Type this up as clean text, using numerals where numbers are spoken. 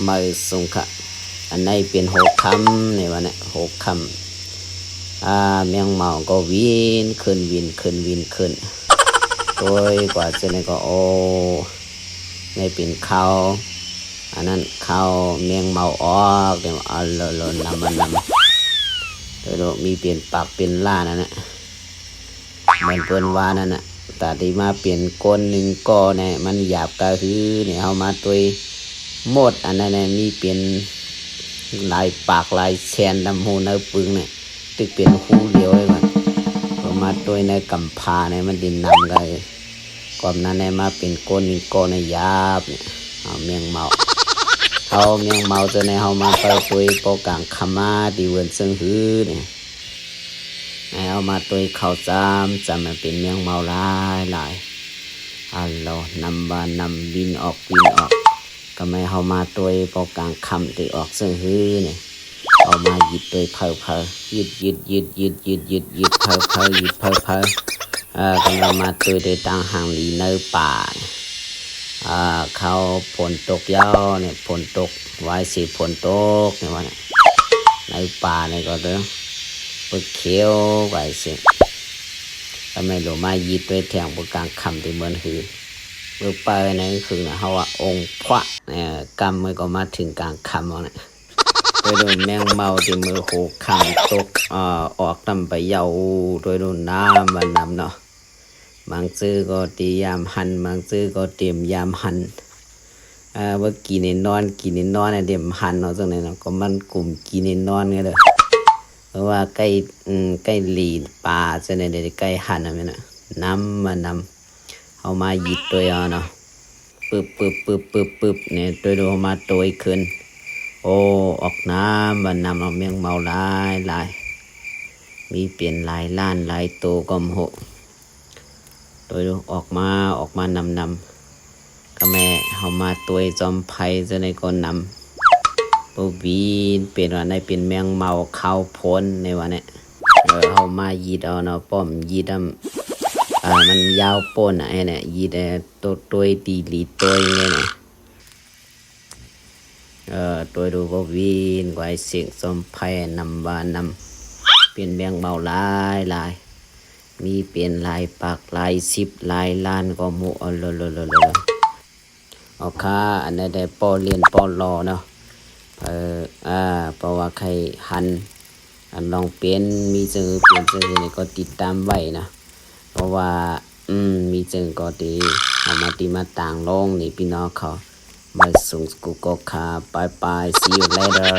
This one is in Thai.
มือสุงขะอันนี้เป็นหกคำในวันนี้หกคำแมงเมาก็วินขึ้นวินขึ้นวินขึ้นโดยกว่าจะนี่ก็โอ้ในเป็นเขาอันนั้นเขาแมงเมาออกเดี๋ยวเอาเลยนำโดยมีเปลี่ยนปากเป็นล่านั่นนะเหมือนเปิ้นว่านั่นน่ะแต่ที่มาเปลี่ยนก้นหนึ่งก็เนี่ยมันหยาบกระหือเนี่ยเอามาตัวหมดอันนั้นเนี่ยมีเปลี่ยนลายปากลายแชนดำหูเนื้อปึงเนี่ยตึกเปลี่ยนคู่เดียวเลยก่อนพอมาตัวในกำพาเนี่ยมันดินนำกันก่อนนั้นเนี่ยมาเป็นก้นหนึ่งก้อนในหยาบเนี่ยเอาเมียงเมาเอาเมียงเมาจะในเอามาไปตัวโปกลางขมาดีเวินซึ่งหือเนี่ยเอามาตัวข้าวจำมันเป็นเมียงเมาลายอันเรานำบานนำบินออกก็ไม่เอามาตัวปกลางคำตีออกซึ่งหือเนี่ยเอามาหยิบตัวเพอยืดเพอหยิบเพอก็เรามาตัวได้ตั้งห่างลีเนื้อป่าเขาฝนตกยาวเนี่ยฝนตกไว้สิฝนตกเนี่ยว่าเนี่ยเนื้อป่าเนี่ยก็เด้อปึกเขียวไว้สิทำไมหลวงมาหยิบตัวแทงปกลางคำที่เหมือนหือเมื่อไปนั่นคือเขาว่าองค์พระเนี่ยกรรมมันก็มาถึงกลางคำเนี่ยโดยแมงเมาที่มือโหกคำตกออกนำไปเยาโดยน้ำมันนำเนาะบางซื้อก็ตียามหันบางซื้อก็เตรียมยามหันว่ากินในนอนเนี่ยเตรียมหันเนาะตรงนี้เนาะก็มันกลุ่มกินในนอนไงเด้อเพราะว่าใกล้หลีป่าจะในเด็กใกล้หันอะไรนะน้ำมันนำเอามาหยิบตัวเนาะปึ๊บเนี่ยตัวดูมาตัวขึ้นโอ้ออกน้ำมันนำเอาเมียงเมาลายมีเปลี่ยนลายล้านลายโตก็มโหตัวดูออกมานำก็แม่เอามาตัวจอมไผ่จะในก้นนำปูบีนเปลี่ยนว่าในเป็นเมียงเมาเข้าพ้นในวันนี้เอามายีดเอาเนาะป้อมยีดมันยาวป้นไอ้เนี่ยยีดตัวตีลีตัวเนี่ยตัวดูก็วินไว้เสียงสมไพ่นำบานนำเป็นเมียงเมาลายมีเปลี่ยนลายปากลายสิบลายล้านก็หมูเอาค่ะอันนี้ได้ปอเรียนปอรอเนาะเพราะว่าใครหันลองเปลี่ยนมีเจอเปลี่ยนเจอเนี่ยก็ติดตามไว้นะเพราะว่ามีเจอก็ดีเอามาตีมาต่างลงนี่พี่น้องเขามาส่งกูก็ค่ะบาย see you later